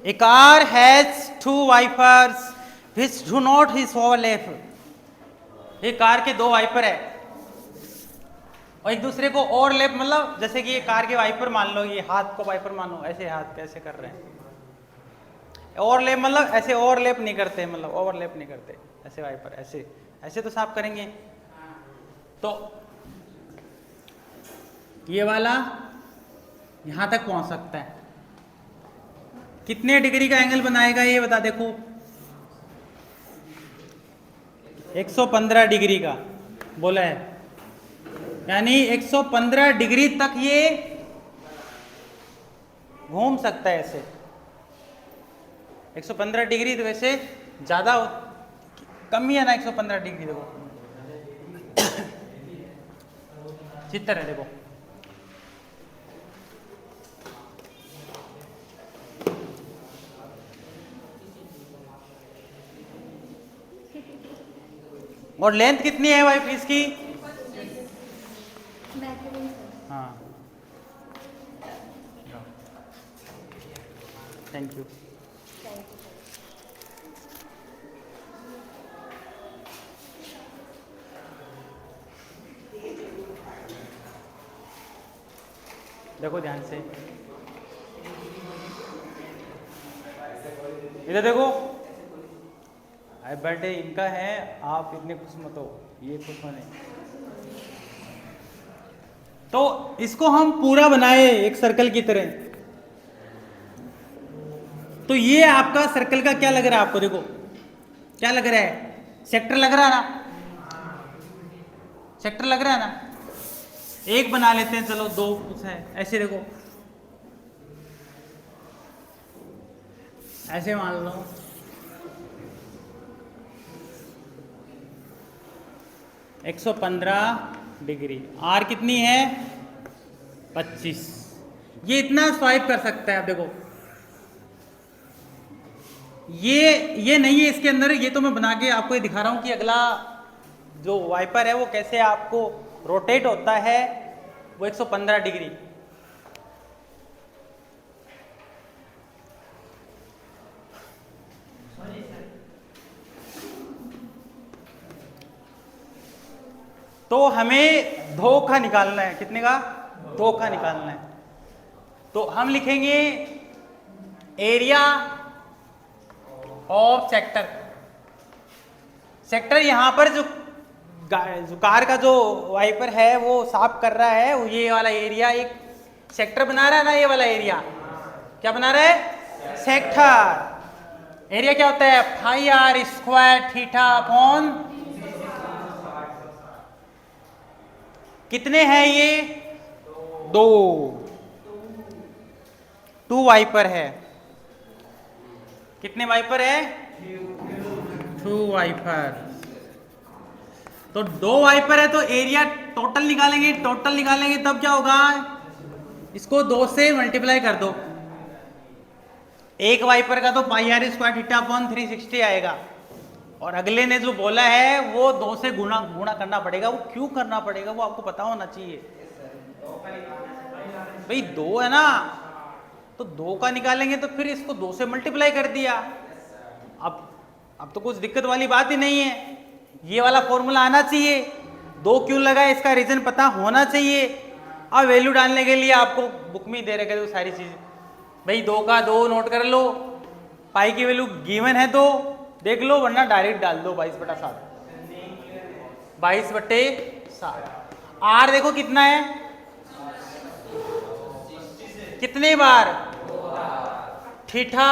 A car has two wipers which do not his overlap. एक car के दो wiper है और एक दूसरे को ओवरलैप, मतलब जैसे कि ये कार के वाइपर मान लो, ये हाथ को वाइपर मानो, ऐसे हाथ कैसे कर रहे हैं। ओवरलैप मतलब ऐसे ओवरलैप नहीं करते, मतलब ओवरलैप नहीं करते, ऐसे वाइपर ऐसे ऐसे तो साफ करेंगे। तो ये वाला यहां तक पहुंच सकता है। कितने डिग्री का एंगल बनाएगा ये बता, देखो 115 डिग्री का बोला है, यानी 115 डिग्री तक ये घूम सकता है ऐसे। 115 डिग्री तो वैसे ज्यादा कम ही है ना, 115 डिग्री देखो चित्र है देखो। और लेंथ कितनी है वाइफ इसकी? हाँ, थैंक यू। देखो ध्यान से, इधर देखो, बर्थडे इनका है, आप इतने खुश मत हो, ये खुश होने। तो इसको हम पूरा बनाए एक सर्कल की तरह। तो ये आपका सर्कल का क्या लग रहा है आपको? देखो क्या लग रहा है, सेक्टर लग रहा है ना, सेक्टर लग रहा है ना। एक बना लेते हैं, चलो दो कुछ है, ऐसे देखो, ऐसे मान लो, एक 115 डिग्री, आर कितनी है 25। ये इतना स्वाइप कर सकता है। आप देखो ये नहीं है इसके अंदर, ये तो मैं बना के आपको ये दिखा रहा हूं कि अगला जो वाइपर है वो कैसे आपको रोटेट होता है, वो 115 डिग्री। तो हमें दो का निकालना है, कितने का? दो का निकालना है। तो हम लिखेंगे एरिया ऑफ सेक्टर। सेक्टर यहां पर जो कार का जो वाइपर है वो साफ कर रहा है, ये वाला एरिया एक सेक्टर बना रहा है ना, ये वाला एरिया क्या बना रहा है? सेक्टर। एरिया क्या होता है? Pi r square theta upon, कितने हैं ये? दो, टू वाइपर है। कितने वाइपर है? Two wiper. तो दो वाइपर है तो एरिया टोटल निकालेंगे, टोटल निकालेंगे तब क्या होगा? इसको दो से मल्टीप्लाई कर दो। एक वाइपर का तो पाई आर स्क्वायर थीटा अपॉन 360 आएगा, और अगले ने जो बोला है वो दो से गुणा करना पड़ेगा। वो क्यों करना पड़ेगा वो आपको पता होना चाहिए भाई, दो है ना, तो दो का निकालेंगे तो फिर इसको दो से मल्टीप्लाई कर दिया। अब तो कुछ दिक्कत वाली बात ही नहीं है, ये वाला फॉर्मूला आना चाहिए। दो क्यों लगा इसका रीजन पता होना चाहिए। अब वैल्यू डालने के लिए आपको बुक में दे रखे वो सारी चीज, भाई दो का दो नोट कर लो, पाई की वैल्यू गिवन है तो देख लो, वरना डायरेक्ट डाल दो 22/7, 22/7। आर देखो कितना है, कितने बार? थीटा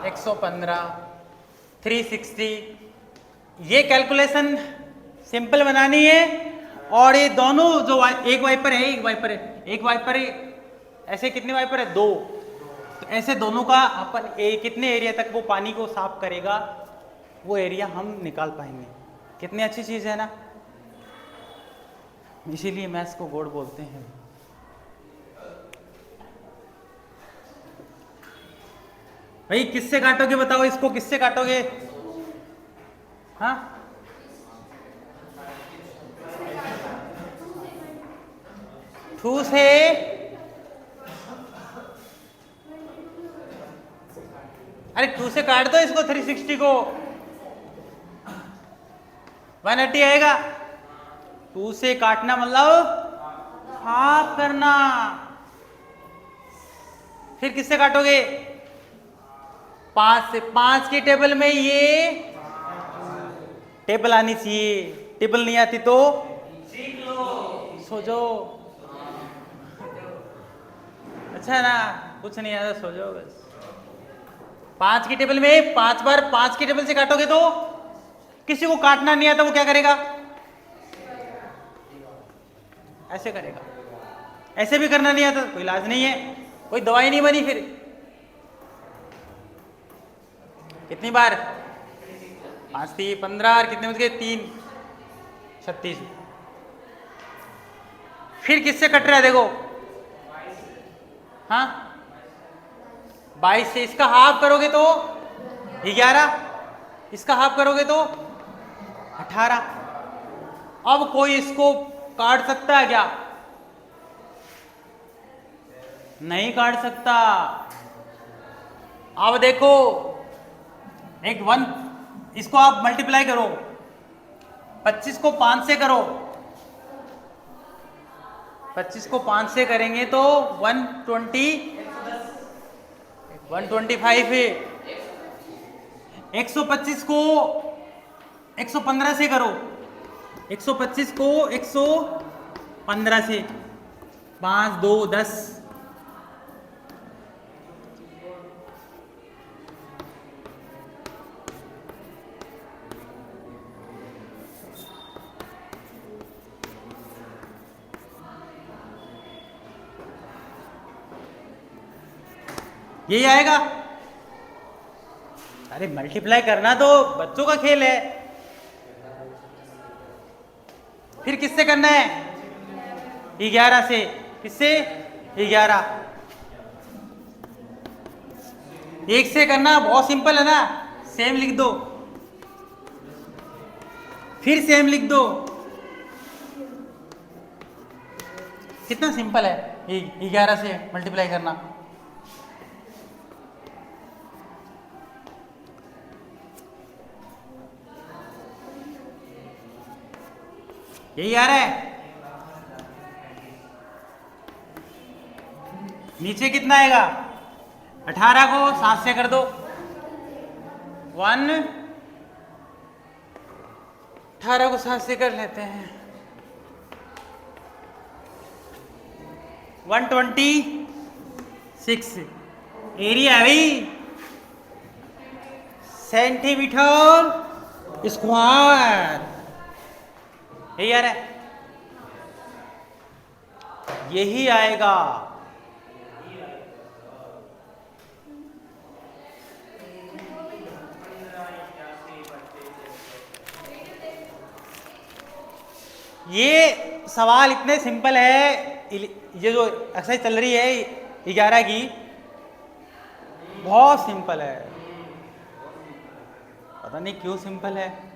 115, 360। ये कैलकुलेशन सिंपल बनानी है। और ये दोनों जो एक वाइपर है, एक वाइपर है, ऐसे कितने वाइपर है? दो। तो ऐसे दोनों का अपन कितने एरिया तक वो पानी को साफ करेगा, वो एरिया हम निकाल पाएंगे। कितनी अच्छी चीज है ना, इसीलिए मैथ्स को गॉड बोलते हैं। भाई किससे काटोगे बताओ, इसको किससे काटोगे? हाँ, टू से अरे 2 से काट दो इसको 360 को, 180 आएगा। 2 से काटना मतलब हाफ करना। फिर किससे काटोगे? 5 से। 5 की टेबल में ये टेबल आनी चाहिए, टेबल नहीं आती तो सो जाओ। अच्छा ना, कुछ नहीं आता, सो जाओ बस। 5 की टेबल में 5 बार 5 की टेबल से काटोगे तो किसी को काटना नहीं आता वो क्या करेगा? ऐसे करेगा। ऐसे भी करना नहीं आता, कोई इलाज नहीं है, कोई दवाई नहीं बनी। फिर कितनी बार? 5 थी 15 और कितने बच गए? 3 36। फिर किससे कट रहा है देखो? हाँ 22 से। इसका हाफ करोगे तो 11, इसका हाफ करोगे तो 18। अब कोई इसको काट सकता है क्या? नहीं काट सकता। अब देखो, एक 1, इसको आप मल्टीप्लाई करो, 25 को 5 से करो, 25 को 5 से करेंगे तो 125 है। 125 को 115 से करो, 125 को 115 से, 5 2 10। यही आएगा। अरे मल्टीप्लाई करना तो बच्चों का खेल है। फिर किससे करना है? 11 से। किससे? 11। 1 से करना बहुत सिंपल है ना, सेम लिख दो, फिर सेम लिख दो। कितना सिंपल है 11 से मल्टीप्लाई करना। यही आ रहा है। नीचे कितना आएगा? 18 को 7 से कर दो, 1। 18 को 7 से कर लेते हैं, 126 एरिया है भाई, सेंटीमीटर स्क्वायर। यही आ रहा है, यही आएगा। ये सवाल इतने सिंपल है, ये जो एक्सरसाइज चल रही है 11 की, बहुत सिंपल है, पता नहीं क्यों सिंपल है।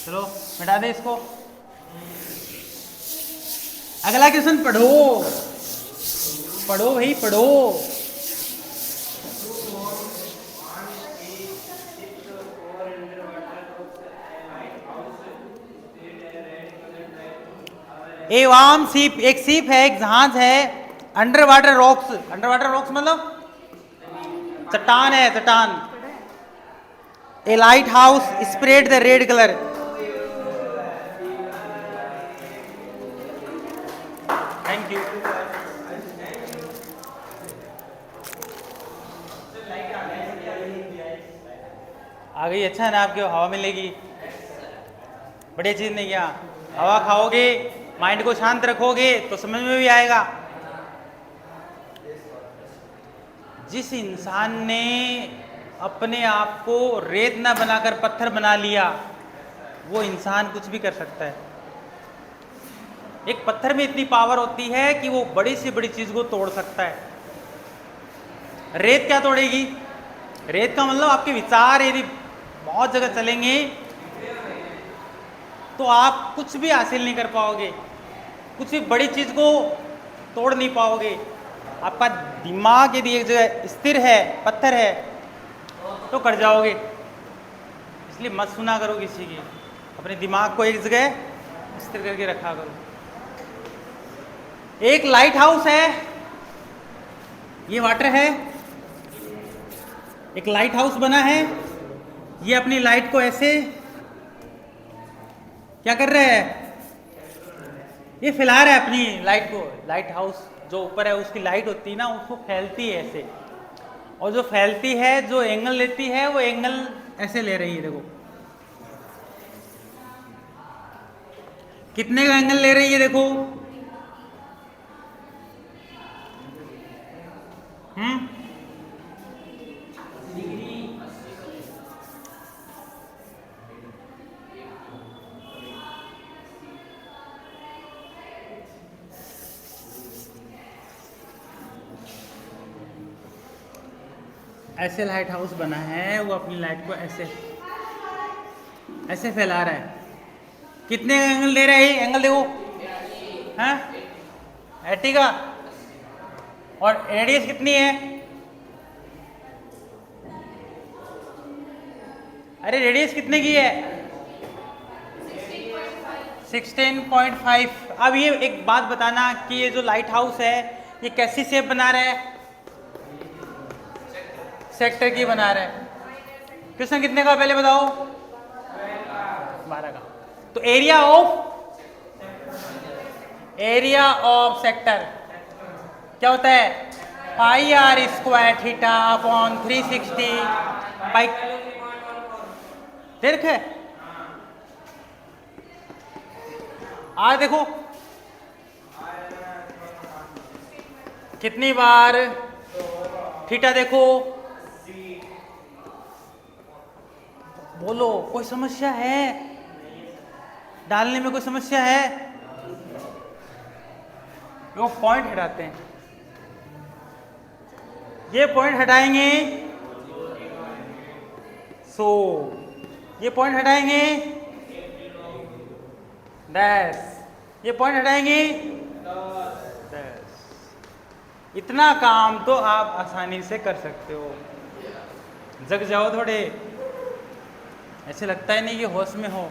चलो मिटा दे इसको। अगला क्वेश्चन पढ़ो, पढ़ो भाई पढ़ो। ए वार्म सीप, एक सीप है, एक जहाज है, under water rocks. Under water rocks मतलब चट्टान है, चट्टान। A lighthouse spread the red colour. Thank you. आ गई, अच्छा है ना, आपको हवा मिलेगी, बढ़िया चीज नहीं क्या। हवा खाओगे, माइंड को शांत रखोगे तो समझ में भी आएगा। जिस इंसान ने अपने आप को रेत ना बनाकर पत्थर बना लिया, वो इंसान कुछ भी कर सकता है। एक पत्थर में इतनी पावर होती है कि वो बड़ी से बड़ी चीज को तोड़ सकता है। रेत क्या तोड़ेगी? रेत का मतलब आपके विचार यदि बहुत जगह चलेंगे तो आप कुछ भी हासिल नहीं कर पाओगे। कुछ भी बड़ी चीज को तोड़ नहीं पाओगे। आपका दिमाग यदि एक जगह स्थिर है, पत्थर है, तो कर जाओगे। इसलिए मत सुना करो किसी की, अपने दिमाग को एक जगह स्थिर करके रखा करो। एक लाइट हाउस है, ये वाटर है, एक लाइट हाउस बना है, ये अपनी लाइट को ऐसे क्या कर रहा है, ये फैला रहा है अपनी लाइट को। लाइट हाउस जो ऊपर है उसकी लाइट होती है ना, उसको फैलती है ऐसे, और जो फैलती है, जो एंगल लेती है, वो एंगल ऐसे ले रही है। देखो कितने का एंगल ले रही है, देखो। ऐसे लाइट हाउस बना है, वो अपनी लाइट को ऐसे ऐसे फैला रहा है। कितने का एंगल ले रहा है, एंगल देखो, हैं 80 का, और रेडियस कितनी है, अरे रेडियस कितने की है, 16.5। अब ये एक बात बताना कि ये जो लाइट हाउस है ये कैसी शेप बना रहा है, सेक्टर की बना रहा है। कृष्ण कितने का पहले बताओ, 12 का। तो एरिया ऑफ सेक्टर क्या होता है, pi r square theta upon 360 पाई। देख है आज देखो कितनी बार थीटा, देखो बोलो कोई समस्या है, डालने में कोई समस्या है? वो पॉइंट हटाते हैं, ये पॉइंट हटाएंगे, सो ये पॉइंट हटाएंगे, डैश, ये पॉइंट हटाएंगे, डैश। इतना काम तो आप आसानी से कर सकते हो। जग जाओ थोड़े, ऐसे लगता ही नहीं कि होश में हो।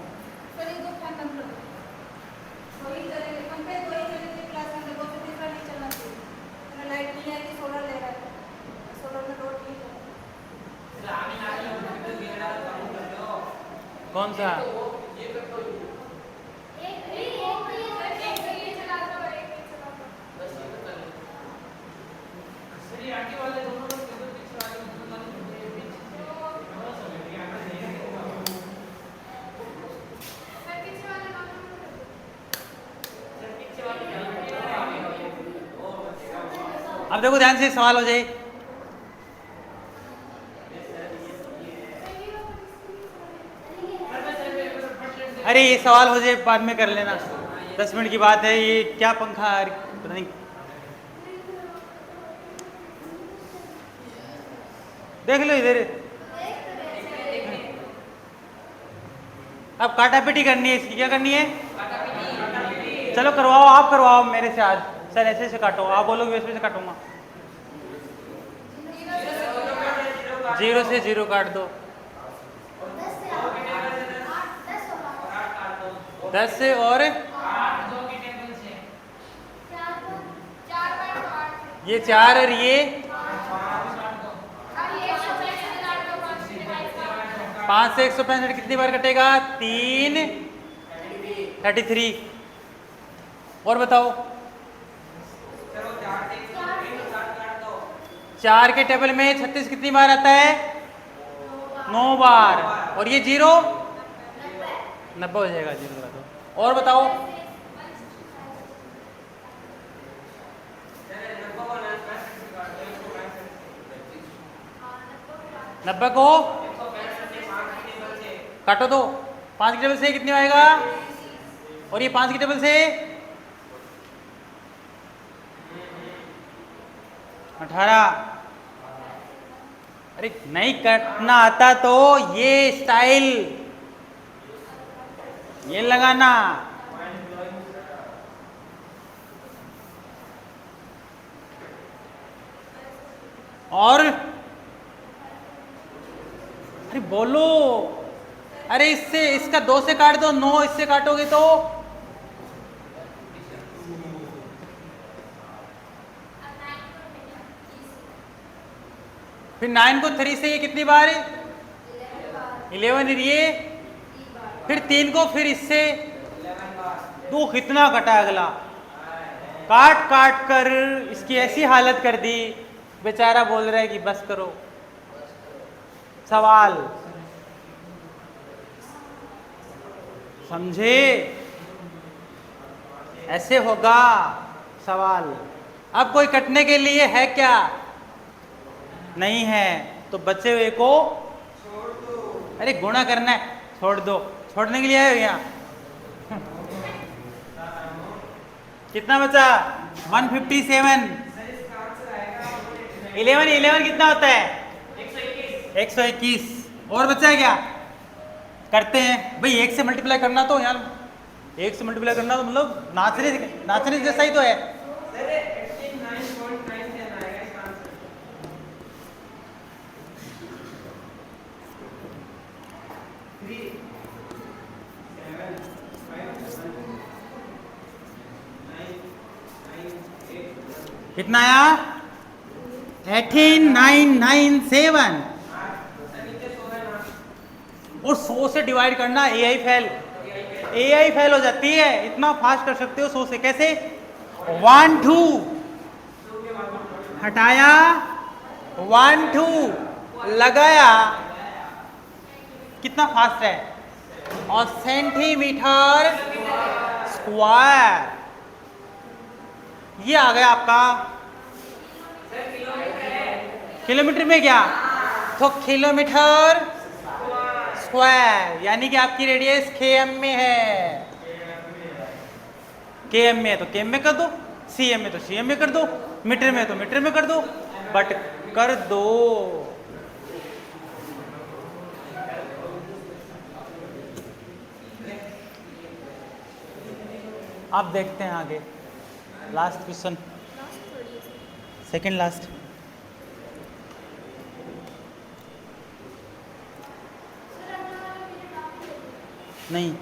कौन सा? अब देखो ध्यान से सवाल हो जाए। अरे ये सवाल हो जाए बाद में कर लेना, 10 मिनट की बात है। ये क्या पंखा, पता नहीं, देख लो इधर। अब काटा पीटी करनी है इसकी, क्या करनी है? चलो करवाओ, आप करवाओ मेरे से आज। सर ऐसे से काटो, आप बोलोगे वैसे से काटूंगा। 0 से 0 काट दो, 10 से और ये 4 और ये 5 से 165 कितनी बार कटेगा? 3, 33। और बताओ 4 के टेबल में 36 कितनी बार आता है? 9 बार। और ये 0 90 हो जाएगा 0 का। तो और बताओ 90 को काटो दो, 5 के टेबल से कितनी आएगा? और ये 5 के टेबल से 18। अरे नहीं काटना आता तो ये स्टाइल ये लगाना। और अरे बोलो, अरे इससे इसका 2 से काट दो, 9 इससे काटोगे तो फिर 9 को 3 से ये कितनी बार है? 11 ये, फिर 3 को फिर इससे 2, कितना कटा अगला, काट काट कर इसकी ऐसी हालत कर दी, बेचारा बोल रहा है कि बस करो। सवाल समझे? ऐसे होगा सवाल। अब कोई कटने के लिए है क्या? नहीं है, तो बचे हुए को छोड़ दो। अरे गुणा करना है, छोड़ दो, छोड़ने के लिए आए हो यहाँ। कितना बचा? 157। 11 कितना होता है? 121। और बचा है क्या? करते हैं भाई, 1 से मल्टीप्लाई करना तो यार, 1 से मल्टीप्लाई करना तो मतलब नाचने जैसा ही तो है। कितना आया? 18997। और 100 से डिवाइड करना, AI फेल हो जाती है। इतना फास्ट कर सकते हो 100 से कैसे? 1 2 हटाया, 1 2 लगाया, कितना फास्ट है। और सेंटीमीटर स्क्वायर, ये आ गया आपका किलोमीटर में क्या, तो किलोमीटर स्क्वायर, यानी कि आपकी रेडियस km में है। km में है तो km में कर दो, cm में तो cm में कर दो, मीटर में तो मीटर में कर दो, बट कर दो। अब देखते हैं आगे, लास्ट क्वेश्चन, सेकंड लास्ट। नहीं,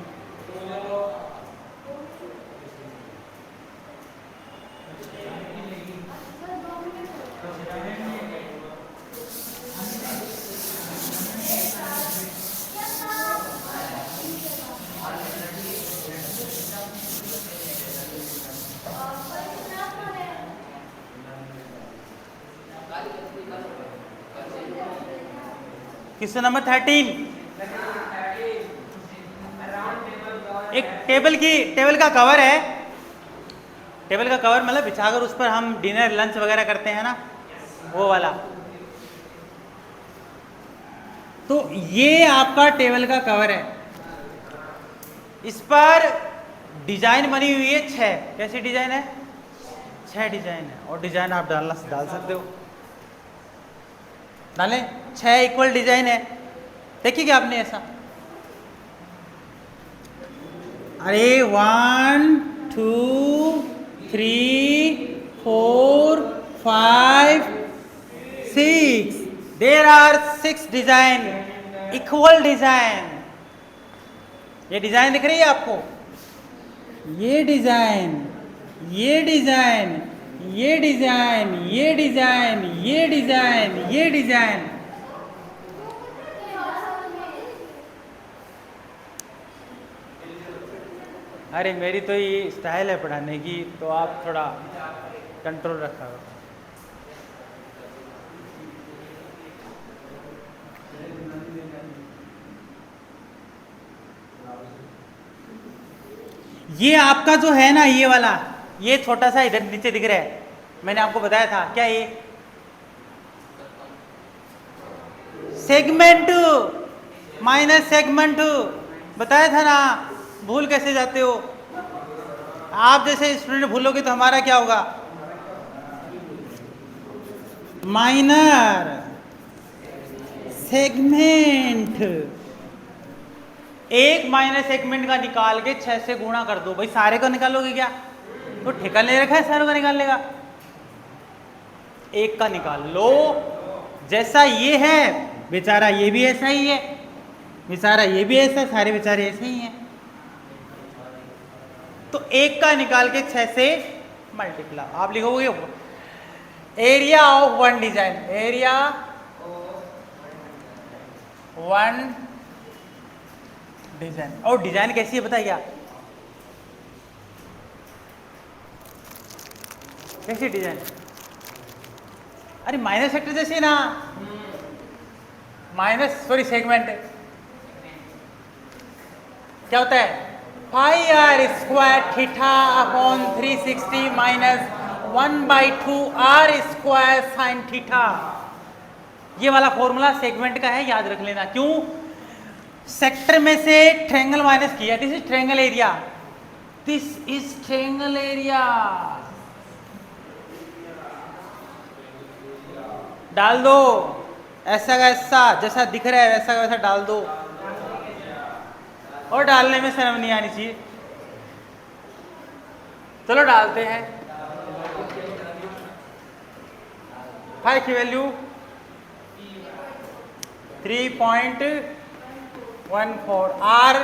क्वेश्चन नंबर 13। एक टेबल का कवर है, टेबल का कवर मतलब बिछाकर उस पर हम डिनर लंच वगैरह करते हैं ना, वो वाला। तो ये आपका टेबल का कवर है, इस पर डिजाइन बनी हुई है 6। कैसी डिजाइन है? 6 डिजाइन है, और डिजाइन आप डाल सकते हो, डालें। 6 इक्वल डिजाइन है, देखिए क्या आपने ऐसा, अरे 1 2 3 4 5 6, there are 6 design, equal design. ये डिजाइन दिख रही है आपको? ये डिजाइन, ये डिजाइन, ये डिजाइन, ये डिजाइन, ये डिजाइन, ये डिजाइन। अरे मेरी तो ये स्टाइल है पढ़ाने की, तो आप थोड़ा कंट्रोल रखा हो। ये आपका जो है ना, ये वाला, ये छोटा सा इधर नीचे दिख रहा है, मैंने आपको बताया था क्या, ये सेगमेंट माइनस सेगमेंट बताया था ना। भूल कैसे जाते हो आप? जैसे स्टूडेंट भूलोगे तो हमारा क्या होगा? Minor segment. एक माइनर सेगमेंट का निकाल के 6 से गुणा कर दो। भाई सारे को निकालोगे क्या? तो ठेका ले रखा है सारों का निकालने का? एक का निकाल लो, जैसा ये है बेचारा ये भी ऐसा ही है, बेचारा ये भी ऐसा, सारे बेचारे ऐसे ही हैं। तो एक का निकाल के 6 से मल्टीप्लाई। आप लिखोगे area of one design, area one design. और डिजाइन कैसी है बताइए आप, कैसी डिजाइन? अरे माइनस सेक्टर जैसे ना, माइनस सॉरी सेगमेंट क्या होता है, pi r square theta upon 360 minus 1/2 r square sine theta. ये वाला फॉर्मूला सेगमेंट का है, याद रख लेना। क्यों? सेक्टर में से ट्रायंगल माइनस किया, this is triangle area, this is triangle area. डाल दो ऐसा का ऐसा, जैसा दिख रहा है वैसा का वैसा डाल दो, और डालने में शर्म नहीं आनी चाहिए। चलो डालते हैं। फाई की वैल्यू 3.14 आर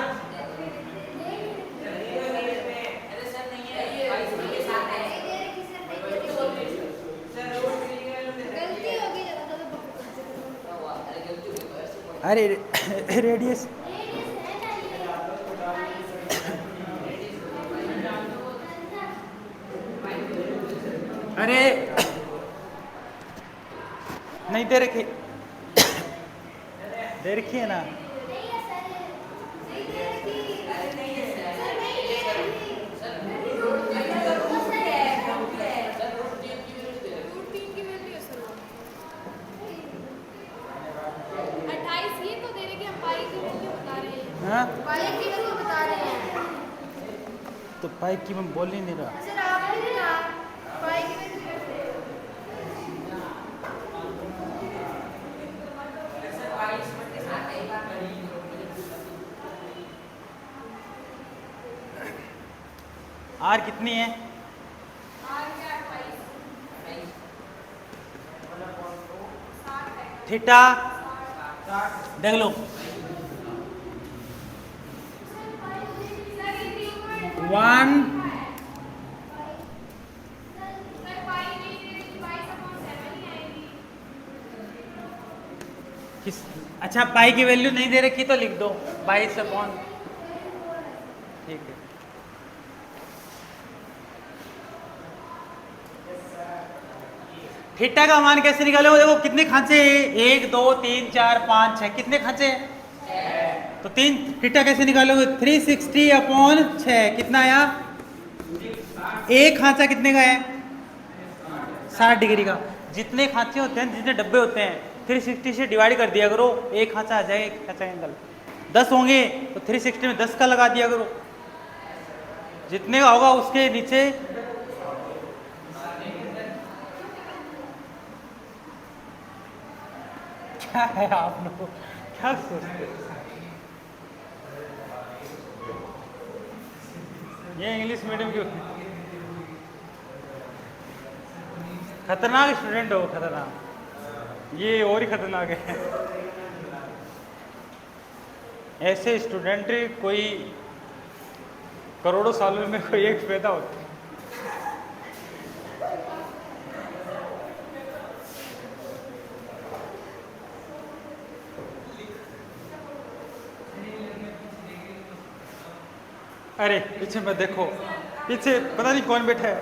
अरे रेडियस अरे नहीं दे रखी, दे रखी है ना। हाँ? तो पाई की मैं बोल ही नहीं रहा। आर कितनी है? थीटा देख लो, 1 किस, अच्छा पाई की वैल्यू नहीं दे रखी तो लिख दो 22/, ठीक है। थीटा का मान कैसे निकाले? देखो कितने खांचे हैं, 1 2 3 4 5 6, कितने खांचे हैं? तो 3। थीटा कैसे निकालोगे? 360/6 कितना आया? एक खांचा कितने का है? 60 डिग्री का। जितने खांचे होते हैं, जितने डब्बे होते हैं, 360 से डिवाइड कर दिया करो, एक खांचा आ जाएगा, एक खांचा एंगल। 10 होंगे तो 360 में 10 का लगा दिया करो, जितने का होगा उसके नीचे क्या है, आप लोग क्या सोचते? ये इंग्लिश मीडियम की खतरनाक स्टूडेंट हो, खतरनाक, ये और ही खतरनाक है। ऐसे स्टूडेंट कोई करोड़ों सालों में कोई एक पैदा होता है। अरे पीछे मत देखो, पीछे पता नहीं कौन बैठा है,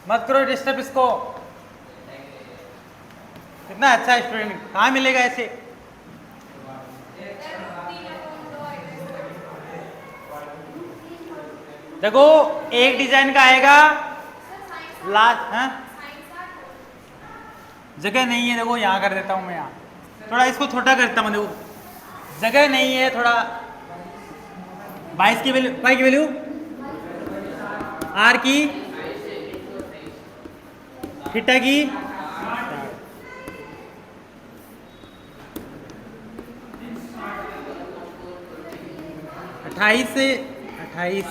मत करो डिस्टर्ब इसको। कितना अच्छा स्टूडेंट, कहाँ मिलेगा ऐसे? देखो एक डिजाइन का आएगा लास्ट, हाँ जगह नहीं है, देखो यहाँ कर देता हूँ मैं, यहाँ थोड़ा इसको छोटा करता हूँ, देखो जगह नहीं है, थोड़ा 22 की वैल्यू, पाई की वैल्यू, आर की, थीटा की, 28 से 28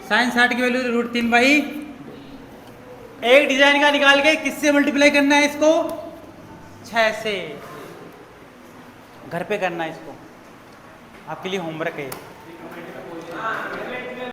साइन 60 की वैल्यू √3/2। एक डिजाइन का निकाल के किससे मल्टीप्लाई करना है इसको? 6 से। घर पे करना है इसको, आपके लिए होमवर्क है।